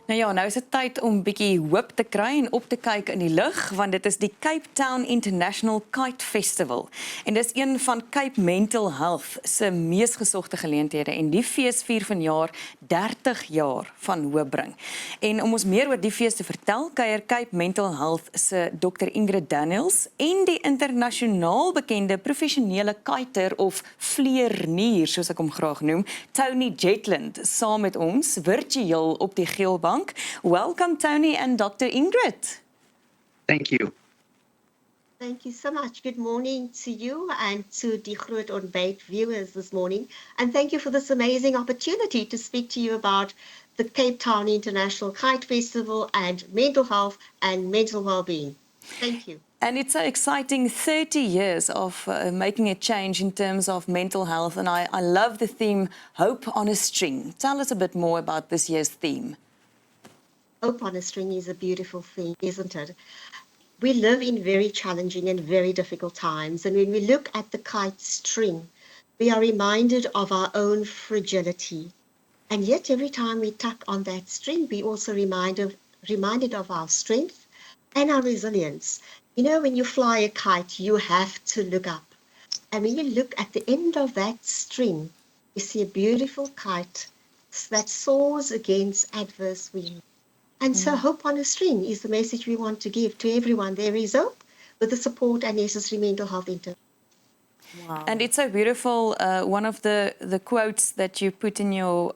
Nou ja, nou is dit tyd om bietjie hoop te kry en op te kyk in die lug, want dit is die Cape Town International Kite Festival. En dis een van Cape Mental Health se mees gesogde geleenthede en die fees vier vanjaar 30 jaar van hoop bring. En om ons meer oor die fees te vertel, kuier Cape Mental Health se Dr. Ingrid Daniels en die internasionaal bekende professionele kiter of vleernier, soos ek hom graag noem, Tony Jetland, saam met ons virtueel op die geelbank. Welcome, Tony and Dr. Ingrid. Thank you. Thank you so much. Good morning to you and to the GROOT Ontbyt viewers this morning. And thank you for this amazing opportunity to speak to you about the Cape Town International Kite Festival and mental health and mental well-being. Thank you. And it's so exciting, 30 years of making a change in terms of mental health. And I love the theme, Hope on a String. Tell us a bit more about this year's theme. Hope on a string is a beautiful thing, isn't it? We live in very challenging and very difficult times. And when we look at the kite string, we are reminded of our own fragility. And yet every time we tug on that string, we also reminded of our strength and our resilience. You know, when you fly a kite, you have to look up. And when you look at the end of that string, you see a beautiful kite that soars against adverse winds. And so hope on a string is the message we want to give to everyone. There is hope with the support and necessary mental health intervention. Wow. And it's so beautiful. One of the quotes that you put in your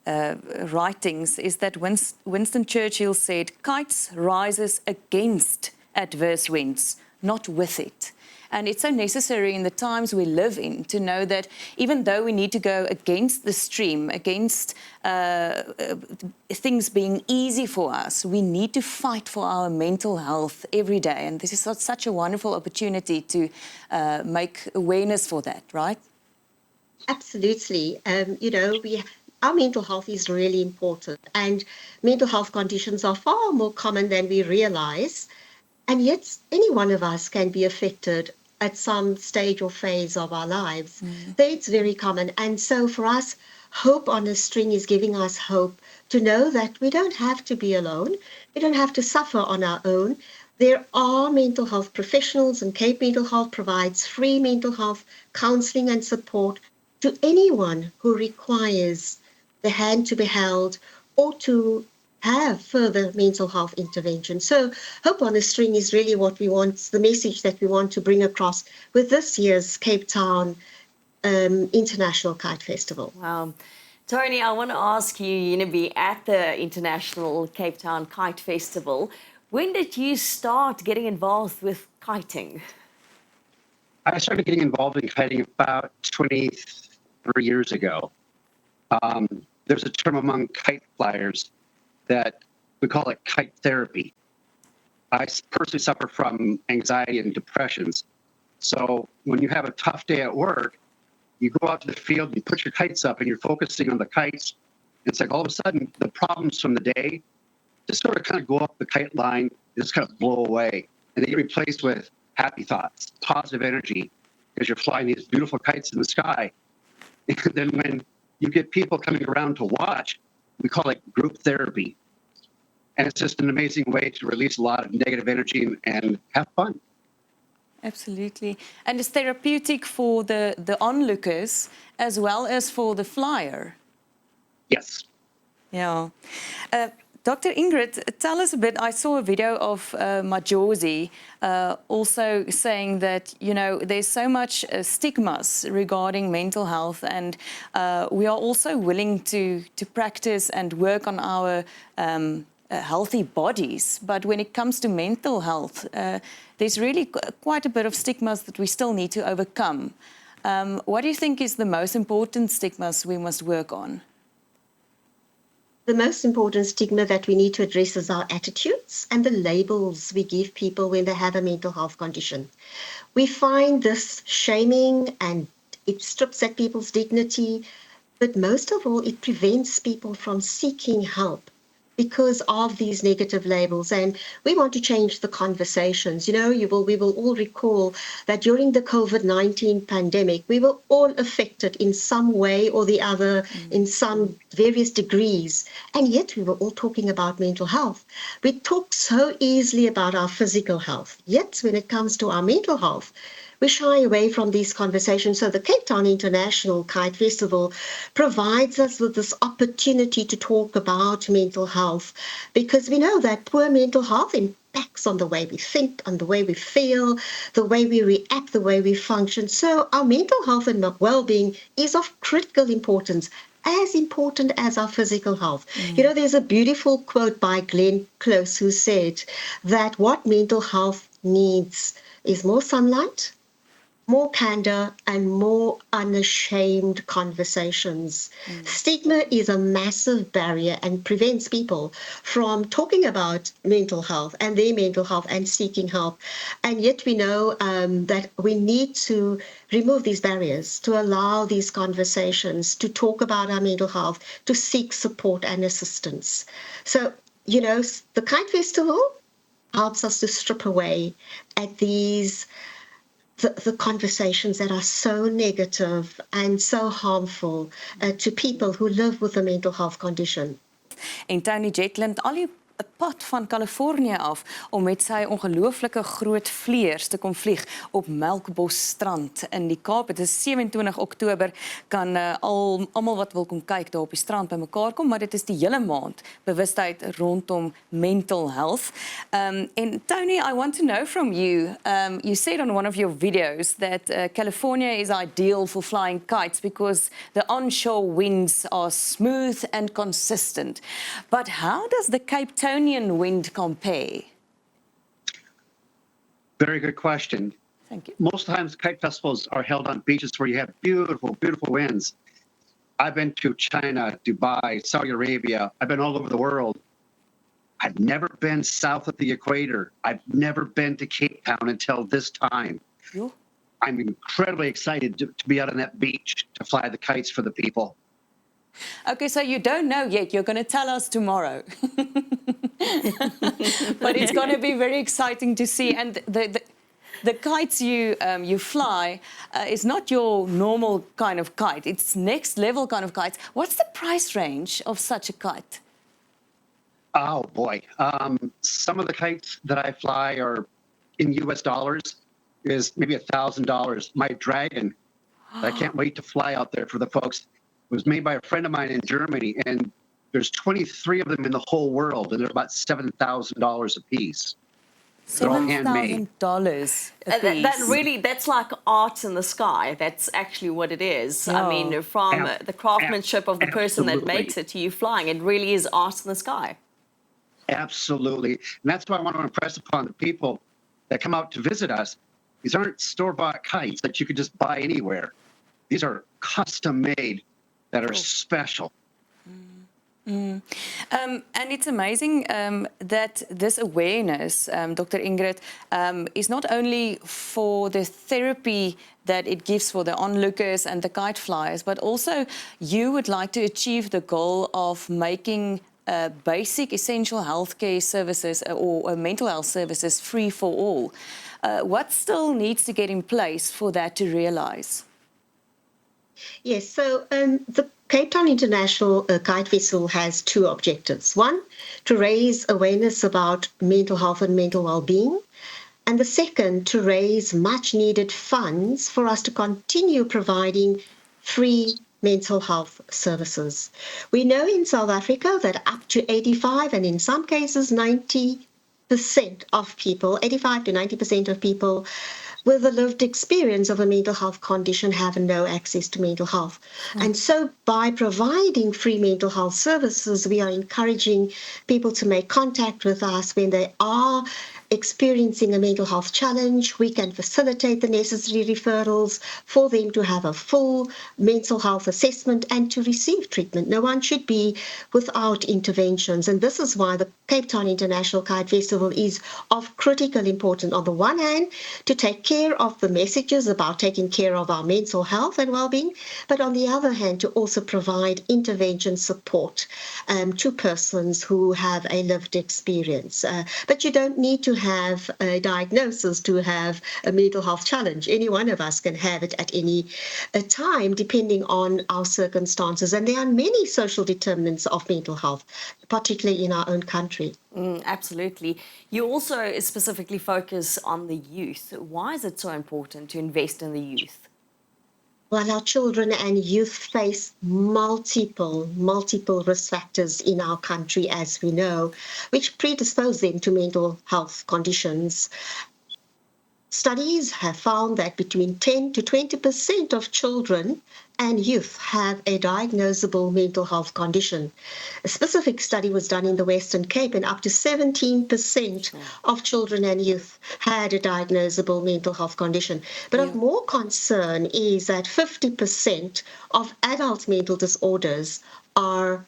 writings is that Winston Churchill said, kites rises against adverse winds, not with it. And it's so necessary in the times we live in to know that even though we need to go against the stream, against things being easy for us, we need to fight for our mental health every day. And this is such a wonderful opportunity to make awareness for that, right? Absolutely. You know, our mental health is really important, and mental health conditions are far more common than we realize. And yet any one of us can be affected at some stage or phase of our lives. So it's very common. And so for us, hope on a string is giving us hope to know that we don't have to be alone. We don't have to suffer on our own. There are mental health professionals, and Cape Mental Health provides free mental health counseling and support to anyone who requires the hand to be held or to have further mental health intervention. So Hope on a String is really what we want, the message that we want to bring across with this year's Cape Town International Kite Festival. Wow. Tony, I want to ask you, you're going to be at the International Cape Town Kite Festival. When did you start getting involved with kiting? I started getting involved in kiting about 23 years ago. There's a term among kite flyers that we call it kite therapy. I personally suffer from anxiety and depressions. So when you have a tough day at work, you go out to the field, you put your kites up and you're focusing on the kites. It's like all of a sudden the problems from the day just sort of kind of go up the kite line, just kind of blow away. And they get replaced with happy thoughts, positive energy, because you're flying these beautiful kites in the sky. And then when you get people coming around to watch, we call it group therapy. And it's just an amazing way to release a lot of negative energy and have fun. Absolutely. And it's therapeutic for the onlookers as well as for the flyer. Yes. Yeah. Dr. Ingrid, tell us a bit. I saw a video of Majosi also saying that, you know, there's so much stigmas regarding mental health, and we are also willing to practice and work on our healthy bodies. But when it comes to mental health, there's really quite a bit of stigmas that we still need to overcome. What do you think is the most important stigmas we must work on? The most important stigma that we need to address is our attitudes and the labels we give people when they have a mental health condition. We find this shaming and it strips at people's dignity, but most of all, it prevents people from seeking help because of these negative labels, and we want to change the conversations. You know, we will all recall that during the COVID-19 pandemic, we were all affected in some way or the other, in some various degrees, and yet we were all talking about mental health. We talk so easily about our physical health, yet when it comes to our mental health, we shy away from these conversations. So the Cape Town International Kite Festival provides us with this opportunity to talk about mental health, because we know that poor mental health impacts on the way we think, on the way we feel, the way we react, the way we function. So our mental health and well-being is of critical importance, as important as our physical health. You know, there's a beautiful quote by Glenn Close who said that what mental health needs is more sunlight, more candor, and more unashamed conversations. Stigma is a massive barrier and prevents people from talking about mental health and their mental health and seeking help. And yet we know that we need to remove these barriers, to allow these conversations, to talk about our mental health, to seek support and assistance. So, you know, the Kite Festival helps us to strip away at these the conversations that are so negative and so harmful to people who live with a mental health condition. En Tony Jetland al die pad van Kalifornië af om met sy ongelooflike groot vleuers te kom vlieg op Melkbosstrand in die Kaap. Dit is 27 Oktober, kan almal wat wil kom kyk daar op die strand bymekaar kom, maar dit is die hele maand bewustheid rondom mental health. And Tony, I want to know from you, you said on one of your videos that California is ideal for flying kites because the onshore winds are smooth and consistent. But how does the Cape Townian wind compare? Very good question. Thank you. Most times kite festivals are held on beaches where you have beautiful, beautiful winds. I've been to China, Dubai, Saudi Arabia. I've been all over the world. I've never been south of the equator. I've never been to Cape Town until this time. Jo. I'm incredibly excited to be out on that beach to fly the kites for the people. Okay, so you don't know yet. You're going to tell us tomorrow. But it's going to be very exciting to see. And the kites you fly is not your normal kind of kite. It's next level kind of kites. What's the price range of such a kite? Oh, boy. Some of the kites that I fly are in US dollars, is maybe $1,000. My Dragon, I can't wait to fly out there for the folks. It was made by a friend of mine in Germany, and there's 23 of them in the whole world, and they're about $7,000 a piece. They're all handmade. $7,000 a piece. That's like art in the sky. That's actually what it is. Yeah. I mean, from the craftsmanship of the person that makes it to you flying, it really is art in the sky. Absolutely. And that's why I want to impress upon the people that come out to visit us. These aren't store-bought kites that you could just buy anywhere. These are custom-made that are special. And it's amazing that this awareness, Dr. Ingrid, is not only for the therapy that it gives for the onlookers and the kite flyers, but also you would like to achieve the goal of making basic essential healthcare services or mental health services free for all. What still needs to get in place for that to realize? Yes, so the Cape Town International Kite Festival has two objectives. One, to raise awareness about mental health and mental well-being. And the second, to raise much needed funds for us to continue providing free mental health services. We know in South Africa that up to 85 and in some cases 90% of people, 85 to 90% of people with a lived experience of a mental health condition have no access to mental health. And so by providing free mental health services, we are encouraging people to make contact with us when they are experiencing a mental health challenge, we can facilitate the necessary referrals for them to have a full mental health assessment and to receive treatment. No one should be without interventions. And this is why the Cape Town International Kite Festival is of critical importance. On the one hand, to take care of the messages about taking care of our mental health and well-being, but on the other hand, to also provide intervention support to persons who have a lived experience. But you don't need to have a diagnosis to have a mental health challenge. Any one of us can have it at any time, depending on our circumstances. And there are many social determinants of mental health, particularly in our own country. Absolutely. You also specifically focus on the youth. Why is it so important to invest in the youth? Well, our children and youth face multiple risk factors in our country, as we know, which predispose them to mental health conditions. Studies have found that between 10 to 20% of children and youth have a diagnosable mental health condition. A specific study was done in the Western Cape, and up to 17% of children and youth had a diagnosable mental health condition. But of more concern is that 50% of adult mental disorders are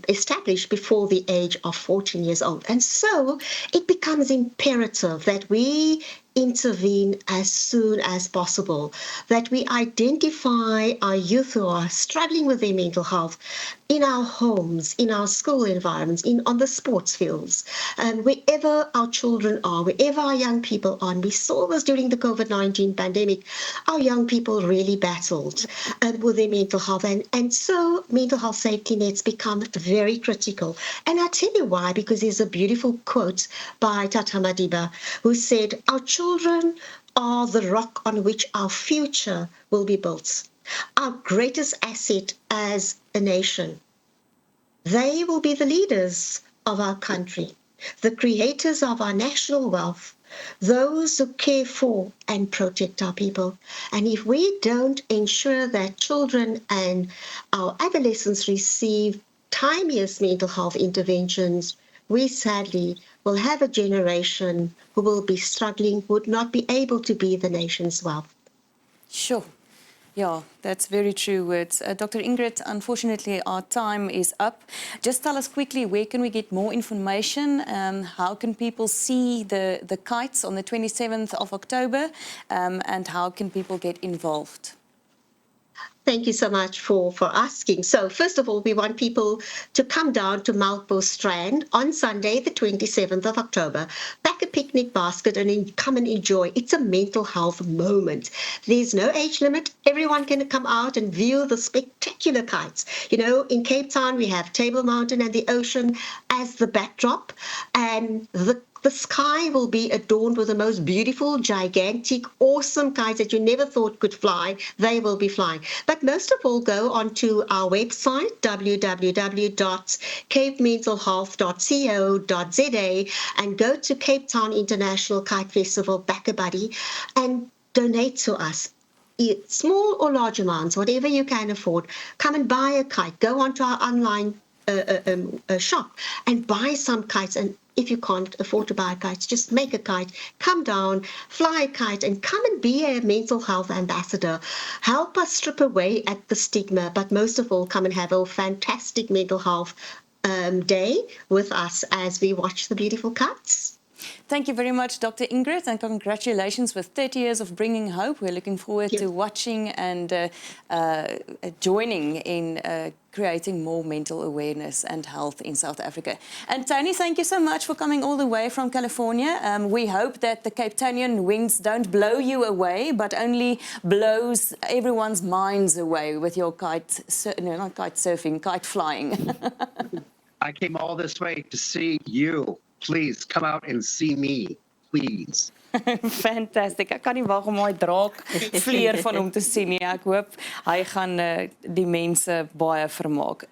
established before the age of 14 years old. And so it becomes imperative that we intervene as soon as possible, that we identify our youth who are struggling with their mental health in our homes, in our school environments, on the sports fields, and wherever our children are, wherever our young people are. And we saw this during the COVID-19 pandemic. Our young people really battled with their mental health, and so mental health safety nets become very critical. And I'll tell you why, because there's a beautiful quote by Tata Madiba, who said, "Our children are the rock on which our future will be built, our greatest asset as a nation. They will be the leaders of our country, the creators of our national wealth, those who care for and protect our people." And if we don't ensure that children and our adolescents receive timeliest mental health interventions, we sadly will have a generation who will be struggling, would not be able to be the nation's wealth. Sure. Yeah, that's very true words. Dr. Ingrid, unfortunately, our time is up. Just tell us quickly, where can we get more information? How can people see the kites on the 27th of October? And how can people get involved? Thank you so much for asking. So first of all, we want people to come down to Malpo Strand on Sunday, the 27th of October. Pack a picnic basket and come and enjoy. It's a mental health moment. There's no age limit. Everyone can come out and view the spectacular kites. You know, in Cape Town, we have Table Mountain and the ocean as the backdrop, and the sky will be adorned with the most beautiful, gigantic, awesome kites that you never thought could fly. They will be flying. But most of all, go onto our website, www.capementalhealth.co.za, and go to Cape Town International Kite Festival, back a buddy, and donate to us. Small or large amounts, whatever you can afford. Come and buy a kite. Go onto our online shop and buy some kites. And if you can't afford to buy kites, just make a kite, come down, fly a kite, and come and be a mental health ambassador. Help us strip away at the stigma, but most of all, come and have a fantastic mental health day with us as we watch the beautiful kites. Thank you very much, Dr. Ingrid, and congratulations with 30 years of bringing hope. We're looking forward to watching and joining in creating more mental awareness and health in South Africa. And Tony, thank you so much for coming all the way from California. We hope that the Cape Townian winds don't blow you away, but only blows everyone's minds away with your kite, no, not kite surfing, kite flying. I came all this way to see you. Please come out and see me, please. Fantastic. Ek kan nie wag om daai draak vleer van hom te sien nie. Ek hoop hy gaan die mense baie vermaak.